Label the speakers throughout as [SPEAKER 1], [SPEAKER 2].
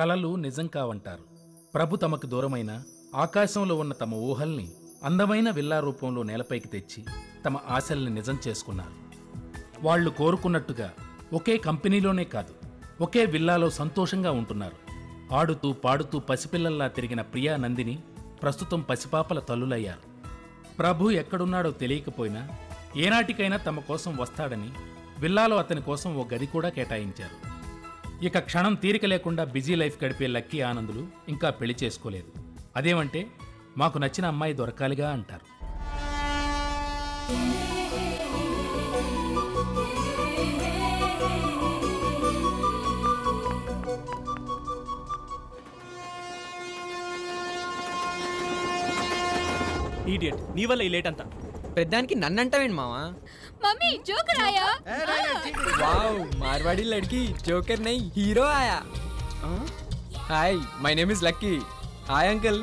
[SPEAKER 1] కలలు నిజం కావంటారు. ప్రభు తమకు దూరమైన ఆకాశంలో ఉన్న తమ ఊహల్ని అందమైన విల్లా రూపంలో నేలపైకి తెచ్చి తమ ఆశల్ని నిజం చేసుకున్నారు. వాళ్లు కోరుకున్నట్టుగా ఒకే కంపెనీలోనే కాదు, ఒకే విల్లాలో సంతోషంగా ఉంటున్నారు. ఆడుతూ పాడుతూ పసిపిల్లల్లా తిరిగిన ప్రియా నందిని ప్రస్తుతం పసిపాపల తల్లులయ్యారు. ప్రభు ఎక్కడున్నాడో తెలియకపోయినా ఏనాటికైనా తమ కోసం వస్తాడని విల్లాలో అతని కోసం ఓ గది కూడా కేటాయించారు. ఇక క్షణం తీరిక లేకుండా బిజీ లైఫ్ గడిపే లక్కీ ఆనందులు ఇంకా పెళ్లి చేసుకోలేదు. అదేమంటే మాకు నచ్చిన అమ్మాయి దొరకాలిగా అంటారు.
[SPEAKER 2] ఈడియట్, నీ వల్ల ఈ లేట్ అంతా.
[SPEAKER 3] పెద్దానికి నన్నంటావేంటి మావా?
[SPEAKER 4] मम्मी जोकर आया।
[SPEAKER 3] वाओ, मारवाड़ी लड़की जोकर नहीं हीरो आया। Hi, my name is Lucky. Hi uncle.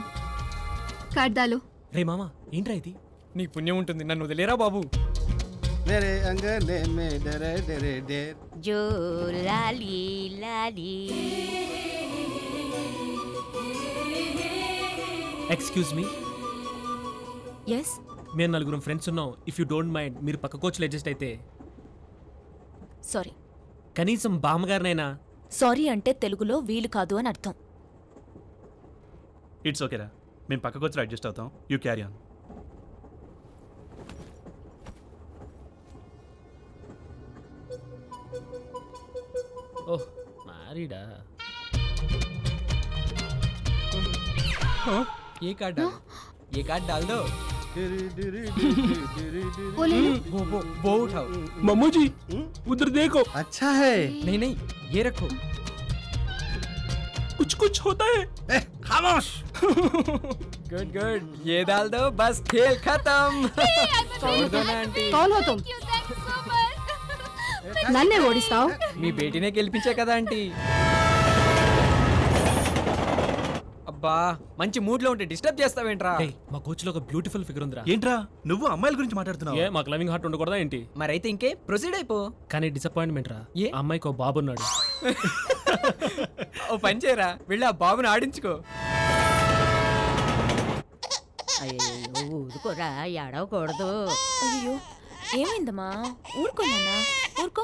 [SPEAKER 4] काट डालो।
[SPEAKER 2] రే మామా, ఏంట్రా ఇది?
[SPEAKER 3] నీకు పుణ్యం ఉంటుంది, నన్ను వదిలేరా బాబు.
[SPEAKER 5] मेरे अंगने में डरे डरे डेर
[SPEAKER 4] जो लाली लाली।
[SPEAKER 2] ఎక్స్క్యూజ్ మీ,
[SPEAKER 4] यस
[SPEAKER 2] మేము నలుగురం ఫ్రెండ్స్ ఉన్నాం. ఇఫ్ యూ డోంట్ మైండ్ మీరు పక్క కోచ్లో అడ్జస్ట్ అయితే.
[SPEAKER 6] సారీ.
[SPEAKER 2] కనీసం బామ్మగారినైనా.
[SPEAKER 6] సారీ అంటే తెలుగులో వీలు కాదు అని అర్థం.
[SPEAKER 7] ఇట్స్ ఓకేరా, మేము పక్క కోచ్లో అడ్జస్ట్ అవుతాం. You carry on.
[SPEAKER 2] ఓహ్, మ్యారీడా?
[SPEAKER 3] ये कार्ड डाल, ये कार्ड डाल दो।
[SPEAKER 4] वो ले लो।
[SPEAKER 3] वो उठाओ।
[SPEAKER 2] मम्मू जी उधर देखो।
[SPEAKER 5] अच्छा है।
[SPEAKER 3] नहीं नहीं, ये रखो।
[SPEAKER 2] कुछ कुछ होता है।
[SPEAKER 5] खामोश।
[SPEAKER 3] गुड गुड, ये डाल दो, बस खेल खत्म। छोड़ दो ना आंटी।
[SPEAKER 4] कौन हो तुम? నన్నే ఓడిస్తావు?
[SPEAKER 3] మీ బేటీనే గెలిపించే కదా ఆంటీ. అబ్బా, మంచి మూడ్ లో ఉంటే డిస్టర్బ్ చేస్తావేంట్రా?
[SPEAKER 2] మా కోచ్ లో ఒక బ్యూటిఫుల్ ఫిగర్ ఉందిరా.
[SPEAKER 7] ఏంట్రా నువ్వు అమ్మాయిల గురించి మాట్లాడుతున్నావు?
[SPEAKER 2] ఏ మాకు లవింగ్ హార్ట్ ఉండకూడదా ఏంటి?
[SPEAKER 3] మరైతే ఇంకే ప్రొసీడ్ అయిపో.
[SPEAKER 2] కానీ డిసప్పాయింట్మెంట్ రా.
[SPEAKER 3] ఏ?
[SPEAKER 2] అమ్మాయికి ఓ బాబు ఉన్నాడు.
[SPEAKER 3] ఓ పని చేయరా, వెళ్ళి ఆ బాబుని ఆడించుకో.
[SPEAKER 4] అయ్యో ఊరుకోరా, ఏడవకూడదు.
[SPEAKER 6] అయ్యో, ఏమైందమ్మా? ఊరుకోనన్నా, ఊరుకో.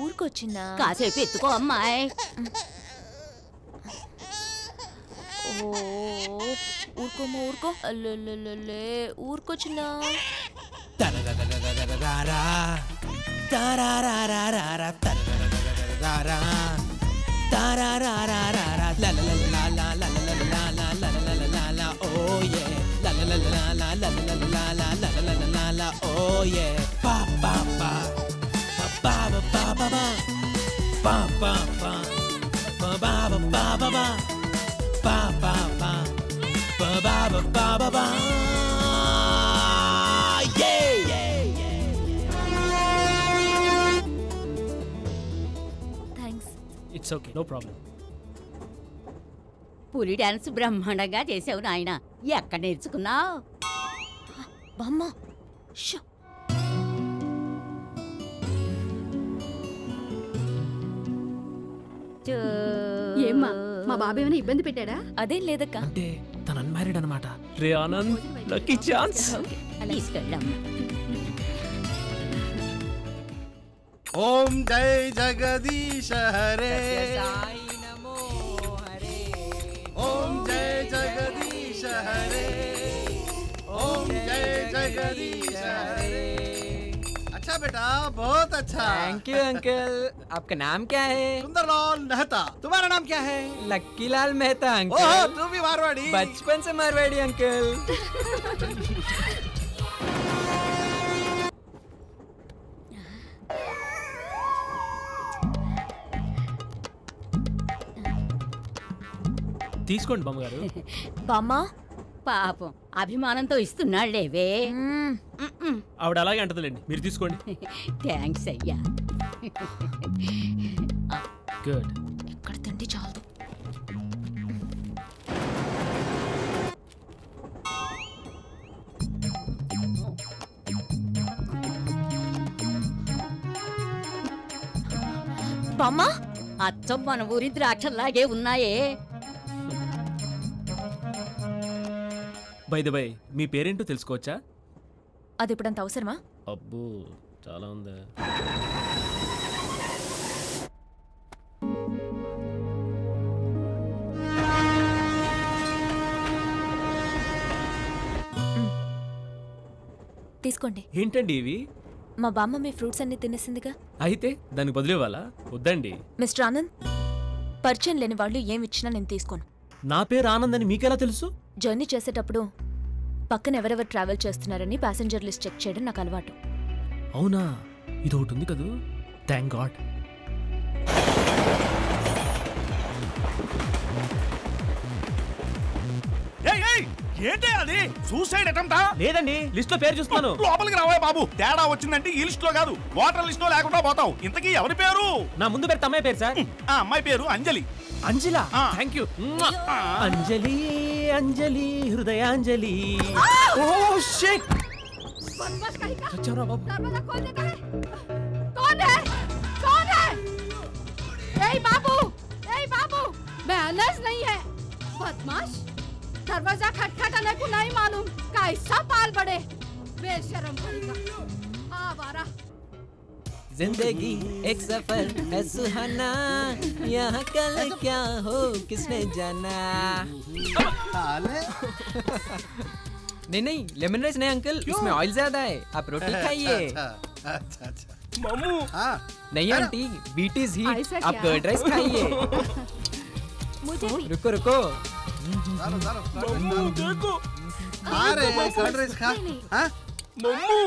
[SPEAKER 6] ఊరుకొచ్చిందా?
[SPEAKER 4] కాసేపు ఎత్తుకో అమ్మాయి.
[SPEAKER 6] ఓ, ఊరుకోమ్మా, ఊరుకో. అల్లే ఊరుకొచ్చిందా? Thanks.
[SPEAKER 2] It's okay, no problem.
[SPEAKER 4] పులి డాన్స్ బ్రహ్మాండంగా చేసావు నాయన. ఎక్కడ నేర్చుకున్నావు?
[SPEAKER 6] బామ్మ,
[SPEAKER 4] ఏమ్మా, మా బాబాయ్ ఏమైనా ఇబ్బంది పెట్టాడా?
[SPEAKER 6] అదేం లేదక్క.
[SPEAKER 2] అంటే తన అన్మ్యారీడ్ అనమాట. రే ఆనంద్, లక్కీ ఛాన్స్.
[SPEAKER 4] తీసుకెళ్ళమ్మా.
[SPEAKER 5] ओम जय जगदीश हरे। ओम जय जगदीश हरे। ओम जय जगदीश हरे। अच्छा बेटा, बहुत अच्छा।
[SPEAKER 3] Thank you uncle. आपका नाम क्या है?
[SPEAKER 5] सुंदरलाल मेहता। तुम्हारा नाम क्या है?
[SPEAKER 3] लक्की लाल मेहता अंकल।
[SPEAKER 5] ओह, तू भी मारवाड़ी?
[SPEAKER 3] बचपन से मारवाड़ी अंकल।
[SPEAKER 2] తీసుకోండి బామ్మగారు.
[SPEAKER 6] బామ్మ,
[SPEAKER 4] పాపం అభిమానంతో ఇస్తున్నాళ్లేవే.
[SPEAKER 2] ఆవిడ అలాగే అంటదిలేండి, మీరు తీసుకోండి.
[SPEAKER 4] థ్యాంక్స్ అయ్యా.
[SPEAKER 2] గుడ్.
[SPEAKER 6] ఎక్కడ తిండి చాలు. బామ్మ,
[SPEAKER 4] అచ్చం మన ఊరి ద్రాక్షల్లాగే ఉన్నాయే.
[SPEAKER 2] బై ద బై మీ పేరేంటో తెలుసుకోవచ్చా?
[SPEAKER 6] అది ఇప్పుడంత అవసరమా?
[SPEAKER 2] అబ్బో చాలా ఉందా.
[SPEAKER 6] తీసుకోండి.
[SPEAKER 2] ఏంటండి ఇవి?
[SPEAKER 6] మా బామ్మ మీ ఫ్రూట్స్ అన్ని తినేసిందిగా.
[SPEAKER 2] అయితే దానికి బదులు ఇవ్వాలా? వద్దండి.
[SPEAKER 6] మిస్టర్ ఆనంద్, పరిచయం లేని వాళ్ళు ఏమి ఇచ్చినా నేను తీసుకోను.
[SPEAKER 2] నా పేరు ఆనంద్ అని మీకెలా తెలుసు?
[SPEAKER 6] జర్నీ చేసేటప్పుడు పక్కన ఎవరెవరు ట్రావెల్ చేస్తున్నారని ప్యాసింజర్ లిస్ట్ చెక్ చేయడం నాకు అలవాటు.
[SPEAKER 2] అవునా, ఇది ఒకటి ఉంది కదూ. Thank God.
[SPEAKER 8] ఏంటి అది? సూసైడ్ అటెంప్టా?
[SPEAKER 2] లేదండి, లిస్ట్ లో పేరు చూస్తాను.
[SPEAKER 8] లోపలికి రావే బాబు. తేడా వచ్చిందంటే ఈ లిస్ట్ లో కాదు, వాటర్ లిస్ట్ లో లేకుండా పోతావు. ఇంతకీ ఎవరి పేరు?
[SPEAKER 2] నా ముందు పేరు అమ్మాయి పేరు సార్.
[SPEAKER 8] ఆ అమ్మాయి పేరు అంజలి.
[SPEAKER 2] అంజలా? Thank you. అంజలి అంజలి హృదయాంజలి. Oh shit. చచ్చరా బాబు.
[SPEAKER 9] मैनर्स नहीं है बदमाश. दरवाजा खटखटाने को नहीं मालूम. कैसा पाल बड़े बेशरम पड़ेगा आवारा.
[SPEAKER 3] जिंदगी एक सफर है सुहाना, यहाँ कल क्या हो किसने जाना. नहीं लेमन राइस नहीं अंकल, इसमें ऑयल ज्यादा है, आप रोटी खाइए.
[SPEAKER 8] మమ్ము.
[SPEAKER 3] नहीं आंटी, बीट इज हीट,
[SPEAKER 9] ऐसा
[SPEAKER 3] आप
[SPEAKER 9] क्या?
[SPEAKER 3] कर्ड राइस खाइए.
[SPEAKER 6] मुझे भी.
[SPEAKER 3] रुको रुको.
[SPEAKER 8] మమ్ము देखो.
[SPEAKER 5] खा रहे कर्ड राइस खा. हाँ?
[SPEAKER 8] మమ్ము.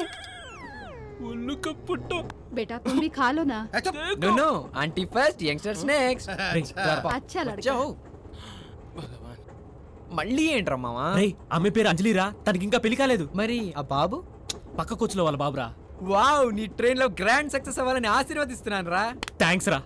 [SPEAKER 2] ఉల్లు కప్పుట్టో.
[SPEAKER 9] बेटा तुम भी खा लो ना.
[SPEAKER 3] No no aunty first, youngsters next.
[SPEAKER 9] अच्छा लड़का.
[SPEAKER 3] మళ్ళీ ఏంట్రా మామా?
[SPEAKER 2] రేయ్, ఆమె పేరు అంజలిరా. తనకి ఇంకా పెళ్లి కాలేదు.
[SPEAKER 3] మరి ఆ బాబు?
[SPEAKER 2] పక్క కోచ్లో వాళ్ళ బాబురా.
[SPEAKER 3] వావ్, నీ ట్రైన్ లో గ్రాండ్ సక్సెస్ అవ్వాలని ఆశీర్వదిస్తున్నాను రా.
[SPEAKER 2] థ్యాంక్స్ రా.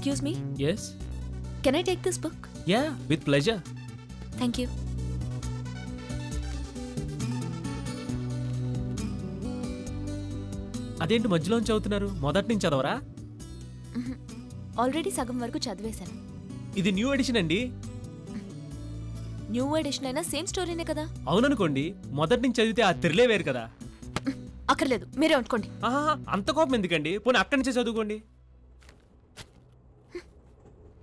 [SPEAKER 6] Excuse me,
[SPEAKER 2] Yes?
[SPEAKER 6] can I take this book?
[SPEAKER 2] Yeah, with pleasure.
[SPEAKER 6] Thank you.
[SPEAKER 2] అదేంటి మధ్యలోంచి చదువుతున్నారు? మొదటి నుంచి చదవరా?
[SPEAKER 6] ఆల్రెడీ సగం వరకు చదివేశాను.
[SPEAKER 2] ఇది న్యూ ఎడిషన్ అండి.
[SPEAKER 6] న్యూ ఎడిషన్ అయినా సేమ్ స్టోరీనే కదా.
[SPEAKER 2] అవుననుకోండి, మొదటి నుంచి చదివితే ఆ థ్రిల్లే వేరు కదా.
[SPEAKER 6] అక్కర్లేదు, మీరే అనుకోండి.
[SPEAKER 2] ఆహా, అంత కోపం ఎందుకండి? పోనీ అక్కడి నుంచే చదువుకోండి.